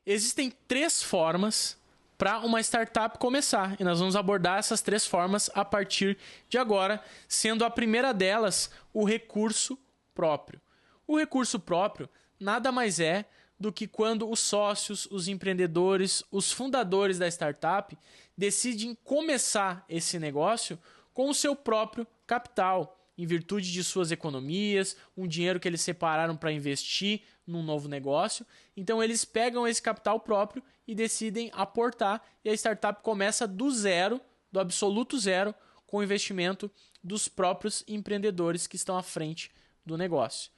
Existem 3 formas para uma startup começar, e nós vamos abordar essas 3 formas a partir de agora, sendo a primeira delas o recurso próprio. O recurso próprio nada mais é do que quando os sócios, os empreendedores, os fundadores da startup decidem começar esse negócio com o seu próprio capital, em virtude de suas economias, um dinheiro que eles separaram para investir num novo negócio. Então eles pegam esse capital próprio e decidem aportar, e a startup começa do zero, do absoluto zero, com o investimento dos próprios empreendedores que estão à frente do negócio.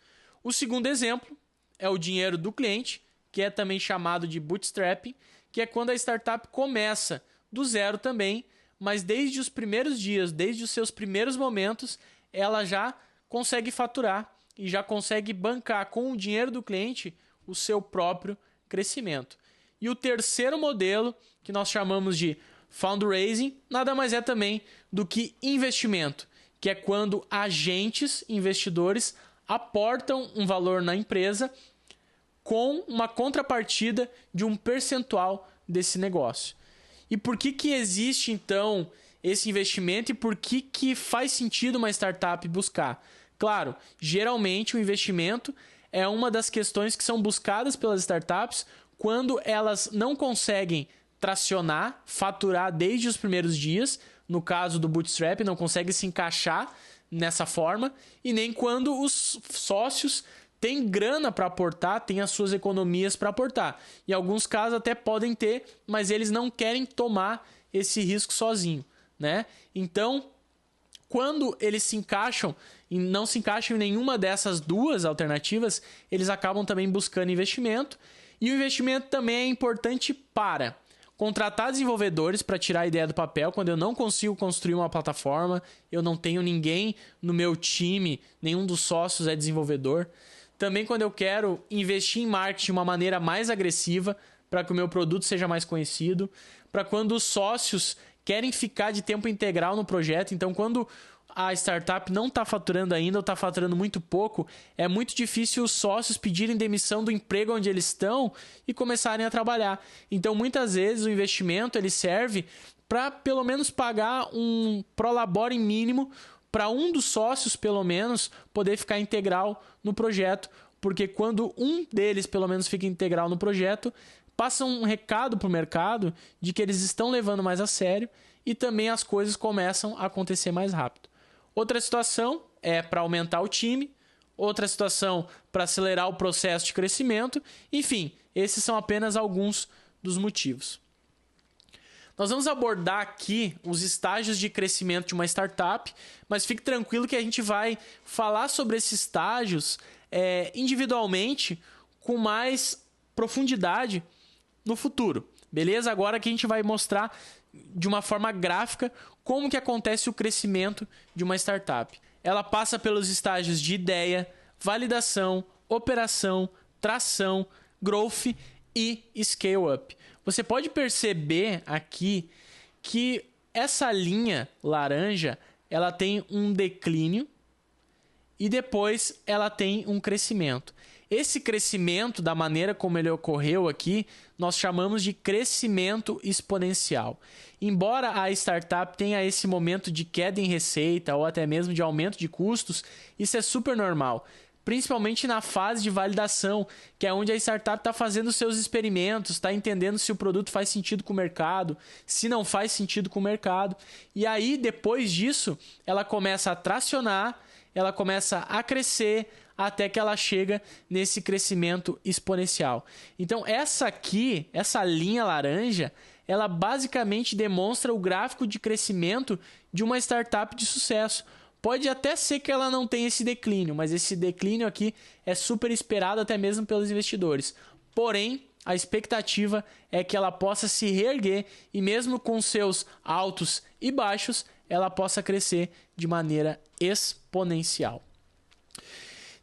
O segundo exemplo é o dinheiro do cliente, que é também chamado de bootstrapping, que é quando a startup começa do zero também, mas desde os primeiros dias, desde os seus primeiros momentos, ela já consegue faturar e já consegue bancar com o dinheiro do cliente o seu próprio crescimento. E o terceiro modelo, que nós chamamos de fundraising, nada mais é também do que investimento, que é quando agentes, investidores, aportam um valor na empresa com uma contrapartida de um percentual desse negócio. E por que existe, então, esse investimento e por que faz sentido uma startup buscar? Claro, geralmente o investimento é uma das questões que são buscadas pelas startups quando elas não conseguem tracionar, faturar desde os primeiros dias, no caso do bootstrap, não consegue se encaixar nessa forma, e nem quando os sócios têm grana para aportar, têm as suas economias para aportar. Em alguns casos até podem ter, mas eles não querem tomar esse risco sozinho, né? Então, quando eles se encaixam e não se encaixam em nenhuma dessas duas alternativas, eles acabam também buscando investimento. E o investimento também é importante para contratar desenvolvedores para tirar a ideia do papel. Quando eu não consigo construir uma plataforma, eu não tenho ninguém no meu time, nenhum dos sócios é desenvolvedor. Também quando eu quero investir em marketing de uma maneira mais agressiva para que o meu produto seja mais conhecido. Para quando os sócios querem ficar de tempo integral no projeto. Então, quando a startup não está faturando ainda ou está faturando muito pouco, é muito difícil os sócios pedirem demissão do emprego onde eles estão e começarem a trabalhar. Então, muitas vezes, o investimento ele serve para, pelo menos, pagar um prolabore mínimo para um dos sócios, pelo menos, poder ficar integral no projeto. Porque quando um deles, pelo menos, fica integral no projeto, passa um recado para o mercado de que eles estão levando mais a sério e também as coisas começam a acontecer mais rápido. Outra situação é para aumentar o time, outra situação para acelerar o processo de crescimento. Enfim, esses são apenas alguns dos motivos. Nós vamos abordar aqui os estágios de crescimento de uma startup, mas fique tranquilo que a gente vai falar sobre esses estágios individualmente com mais profundidade no futuro, beleza? Agora que a gente vai mostrar de uma forma gráfica como que acontece o crescimento de uma startup. Ela passa pelos estágios de ideia, validação, operação, tração, growth e scale-up. Você pode perceber aqui que essa linha laranja ela tem um declínio e depois ela tem um crescimento. Esse crescimento, da maneira como ele ocorreu aqui, nós chamamos de crescimento exponencial. Embora a startup tenha esse momento de queda em receita ou até mesmo de aumento de custos, isso é super normal. Principalmente na fase de validação, que é onde a startup está fazendo seus experimentos, está entendendo se o produto faz sentido com o mercado, se não faz sentido com o mercado. E aí, depois disso, ela começa a tracionar, ela começa a crescer, até que ela chega nesse crescimento exponencial. Então, essa linha laranja, ela basicamente demonstra o gráfico de crescimento de uma startup de sucesso. Pode até ser que ela não tenha esse declínio, mas esse declínio aqui é super esperado até mesmo pelos investidores. Porém, a expectativa é que ela possa se reerguer e mesmo com seus altos e baixos, ela possa crescer de maneira exponencial.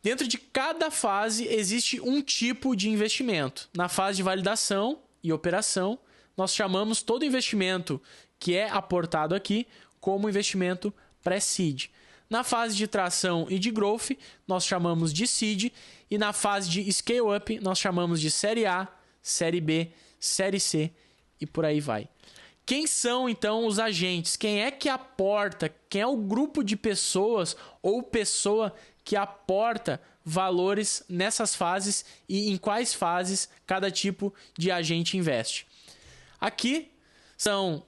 Dentro de cada fase existe um tipo de investimento. Na fase de validação e operação, nós chamamos todo investimento que é aportado aqui como investimento pré-seed. Na fase de tração e de growth, nós chamamos de seed. E na fase de scale-up, nós chamamos de série A, Série B, Série C e por aí vai. Quem são, então, os agentes? Quem é que aporta? Quem é o grupo de pessoas ou pessoa que aporta valores nessas fases e em quais fases cada tipo de agente investe? Aqui são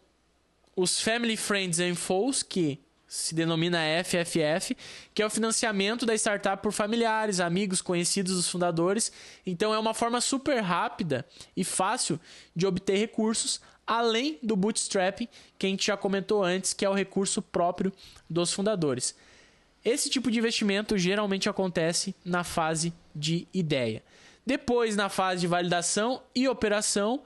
os Family, Friends and Foes, que se denomina FFF, que é o financiamento da startup por familiares, amigos, conhecidos dos fundadores. Então é uma forma super rápida e fácil de obter recursos, além do bootstrapping, que a gente já comentou antes, que é o recurso próprio dos fundadores. Esse tipo de investimento geralmente acontece na fase de ideia. Depois, na fase de validação e operação,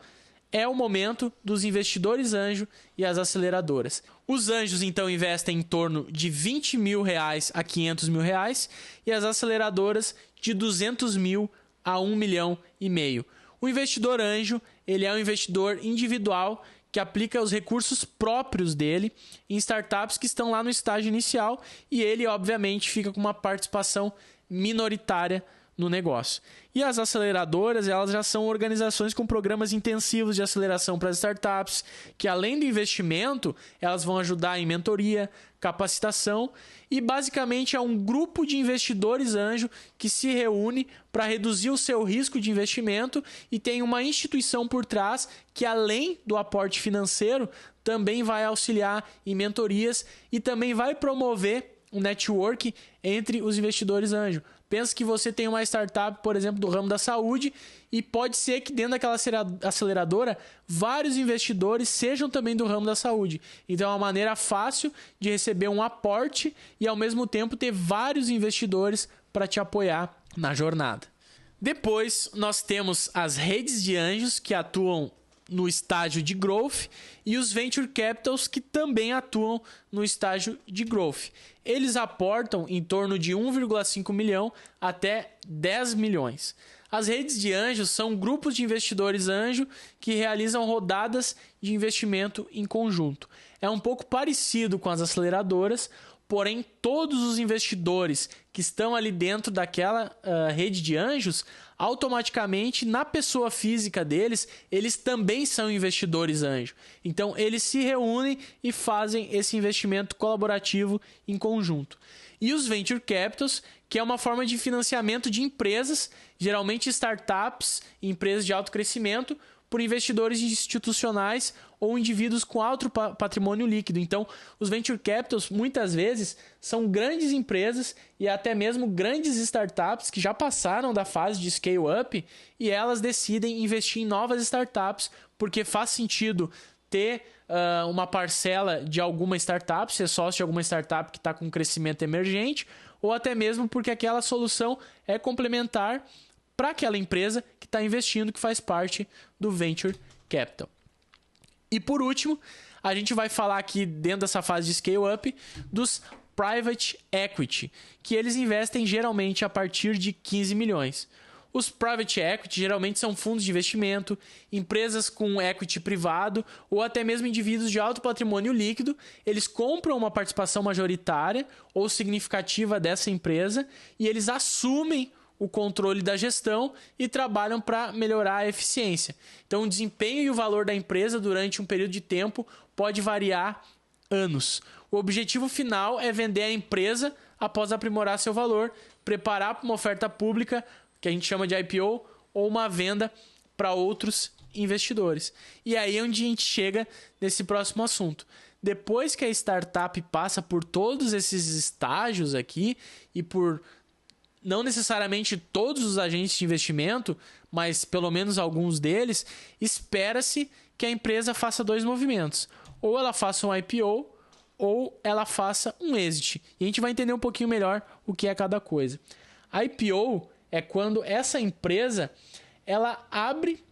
é o momento dos investidores anjo e as aceleradoras. Os anjos, então, investem em torno de R$20 mil a R$500 mil e as aceleradoras de R$200 mil a R$1,5 milhão. O investidor anjo, ele é um investidor individual que aplica os recursos próprios dele em startups que estão lá no estágio inicial e ele, obviamente, fica com uma participação minoritária no negócio. E as aceleradoras, elas já são organizações com programas intensivos de aceleração para as startups, que além do investimento, elas vão ajudar em mentoria, capacitação e basicamente é um grupo de investidores anjo que se reúne para reduzir o seu risco de investimento e tem uma instituição por trás que além do aporte financeiro, também vai auxiliar em mentorias e também vai promover um network entre os investidores anjo. Pensa que você tem uma startup, por exemplo, do ramo da saúde e pode ser que dentro daquela aceleradora vários investidores sejam também do ramo da saúde. Então é uma maneira fácil de receber um aporte e ao mesmo tempo ter vários investidores para te apoiar na jornada. Depois nós temos as redes de anjos que atuam no estágio de growth e os venture capitals que também atuam no estágio de growth. Eles aportam em torno de 1,5 milhão até 10 milhões. As redes de anjos são grupos de investidores anjo que realizam rodadas de investimento em conjunto. É um pouco parecido com as aceleradoras, porém todos os investidores que estão ali dentro daquela rede de anjos, automaticamente na pessoa física deles, eles também são investidores anjo. Então eles se reúnem e fazem esse investimento colaborativo em conjunto. E os venture capitals, que é uma forma de financiamento de empresas, geralmente startups, empresas de alto crescimento, por investidores institucionais ou indivíduos com alto patrimônio líquido. Então, os venture capitals muitas vezes são grandes empresas e até mesmo grandes startups que já passaram da fase de scale-up e elas decidem investir em novas startups porque faz sentido ter uma parcela de alguma startup, ser sócio de alguma startup que está com crescimento emergente ou até mesmo porque aquela solução é complementar para aquela empresa que está investindo, que faz parte do Venture Capital. E por último, a gente vai falar aqui dentro dessa fase de scale-up dos Private Equity, que eles investem geralmente a partir de 15 milhões. Os Private Equity geralmente são fundos de investimento, empresas com equity privado ou até mesmo indivíduos de alto patrimônio líquido. Eles compram uma participação majoritária ou significativa dessa empresa e eles assumem o controle da gestão e trabalham para melhorar a eficiência. Então, o desempenho e o valor da empresa durante um período de tempo pode variar anos. O objetivo final é vender a empresa após aprimorar seu valor, preparar para uma oferta pública, que a gente chama de IPO, ou uma venda para outros investidores. E aí é onde a gente chega nesse próximo assunto. Depois que a startup passa por todos esses estágios aqui e por não necessariamente todos os agentes de investimento, mas pelo menos alguns deles, espera-se que a empresa faça dois movimentos. Ou ela faça um IPO, ou ela faça um exit. E a gente vai entender um pouquinho melhor o que é cada coisa. A IPO é quando essa empresa ela abre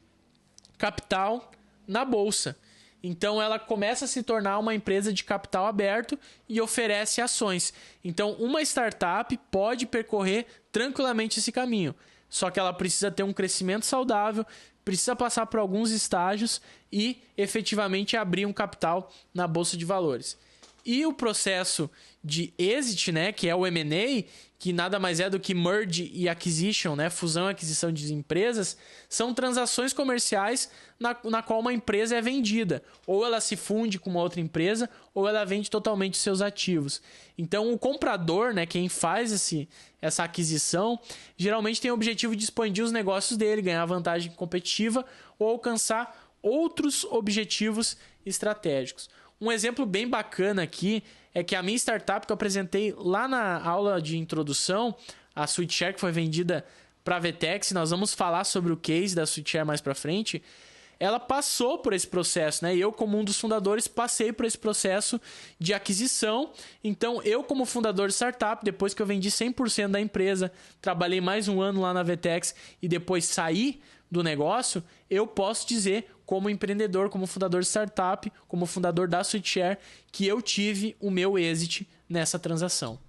capital na bolsa. Então, ela começa a se tornar uma empresa de capital aberto e oferece ações. Então, uma startup pode percorrer tranquilamente esse caminho. Só que ela precisa ter um crescimento saudável, precisa passar por alguns estágios e efetivamente abrir um capital na bolsa de valores. E o processo de exit, né, que é o M&A, que nada mais é do que merge e acquisition, né, fusão e aquisição de empresas, são transações comerciais na qual uma empresa é vendida. Ou ela se funde com uma outra empresa, ou ela vende totalmente os seus ativos. Então, o comprador, né, quem faz essa aquisição, geralmente tem o objetivo de expandir os negócios dele, ganhar vantagem competitiva ou alcançar outros objetivos estratégicos. Um exemplo bem bacana aqui é que a minha startup que eu apresentei lá na aula de introdução, a SweetShare, que foi vendida para a Vetex, nós vamos falar sobre o case da SweetShare mais para frente, ela passou por esse processo, né? E eu, como um dos fundadores, passei por esse processo de aquisição. Então, eu, como fundador de startup, depois que eu vendi 100% da empresa, trabalhei mais um ano lá na Vetex e depois saí do negócio, eu posso dizer, como empreendedor, como fundador de startup, como fundador da SweetShare, que eu tive o meu exit nessa transação.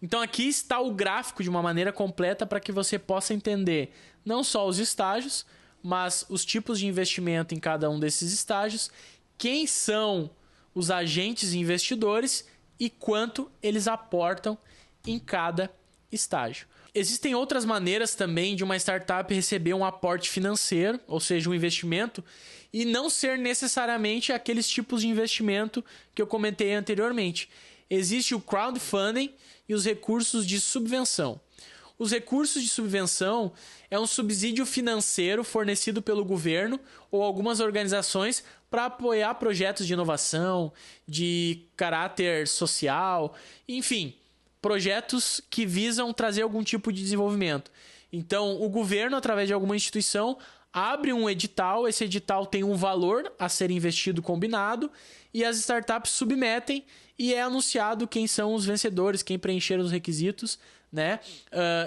Então aqui está o gráfico de uma maneira completa para que você possa entender não só os estágios, mas os tipos de investimento em cada um desses estágios, quem são os agentes investidores e quanto eles aportam em cada estágio. Existem outras maneiras também de uma startup receber um aporte financeiro, ou seja, um investimento, e não ser necessariamente aqueles tipos de investimento que eu comentei anteriormente. Existe o crowdfunding e os recursos de subvenção. Os recursos de subvenção é um subsídio financeiro fornecido pelo governo ou algumas organizações para apoiar projetos de inovação, de caráter social, enfim, projetos que visam trazer algum tipo de desenvolvimento. Então, o governo, através de alguma instituição, abre um edital, esse edital tem um valor a ser investido combinado e as startups submetem e é anunciado quem são os vencedores, quem preencheram os requisitos, né?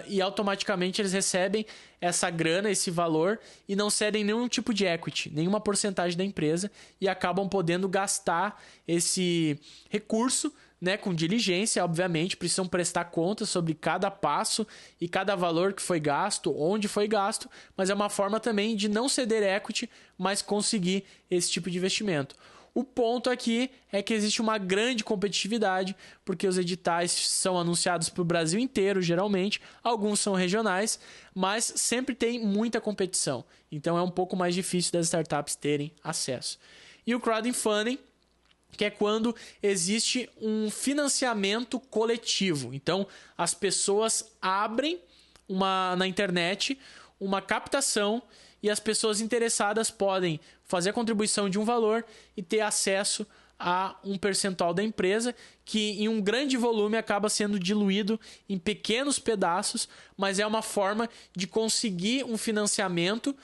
E automaticamente eles recebem essa grana, esse valor e não cedem nenhum tipo de equity, nenhuma porcentagem da empresa e acabam podendo gastar esse recurso, né, com diligência, obviamente, precisam prestar contas sobre cada passo e cada valor que foi gasto, onde foi gasto, mas é uma forma também de não ceder equity, mas conseguir esse tipo de investimento. O ponto aqui é que existe uma grande competitividade, porque os editais são anunciados para o Brasil inteiro, geralmente, alguns são regionais, mas sempre tem muita competição. Então é um pouco mais difícil das startups terem acesso. E o crowdfunding, que é quando existe um financiamento coletivo. Então, as pessoas abrem na internet uma captação e as pessoas interessadas podem fazer a contribuição de um valor e ter acesso a um percentual da empresa que em um grande volume acaba sendo diluído em pequenos pedaços, mas é uma forma de conseguir um financiamento,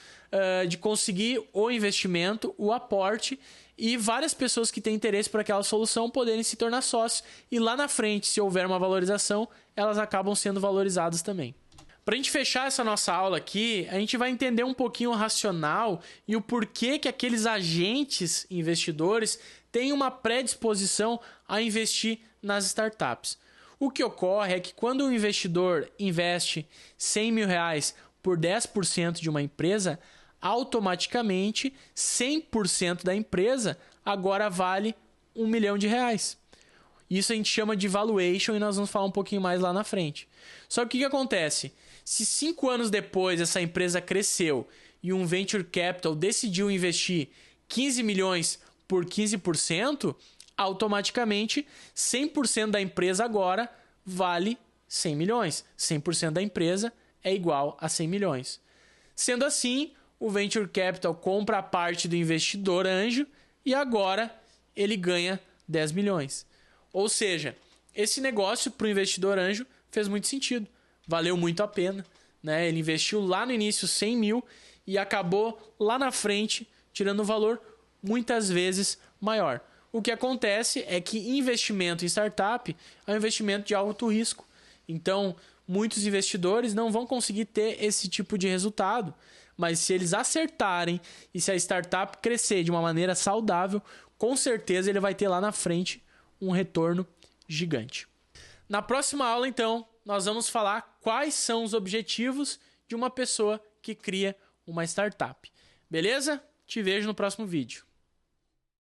de conseguir o investimento, o aporte e várias pessoas que têm interesse por aquela solução poderem se tornar sócios e lá na frente, se houver uma valorização, elas acabam sendo valorizadas também. Para a gente fechar essa nossa aula aqui, a gente vai entender um pouquinho o racional e o porquê que aqueles agentes investidores têm uma predisposição a investir nas startups. O que ocorre é que quando um investidor investe 100 mil reais por 10% de uma empresa, automaticamente 100% da empresa agora vale R$1 milhão. Isso a gente chama de valuation e nós vamos falar um pouquinho mais lá na frente. Só que o que acontece? Se 5 anos depois essa empresa cresceu e um venture capital decidiu investir 15 milhões por 15%, automaticamente 100% da empresa agora vale 100 milhões. 100% da empresa é igual a 100 milhões. Sendo assim, o venture capital compra a parte do investidor anjo e agora ele ganha 10 milhões. Ou seja, esse negócio para o investidor anjo fez muito sentido. Valeu muito a pena, né? Ele investiu lá no início 100 mil e acabou lá na frente tirando um valor muitas vezes maior. O que acontece é que investimento em startup é um investimento de alto risco. Então, muitos investidores não vão conseguir ter esse tipo de resultado. Mas se eles acertarem e se a startup crescer de uma maneira saudável, com certeza ele vai ter lá na frente um retorno gigante. Na próxima aula, então, nós vamos falar quais são os objetivos de uma pessoa que cria uma startup. Beleza? Te vejo no próximo vídeo.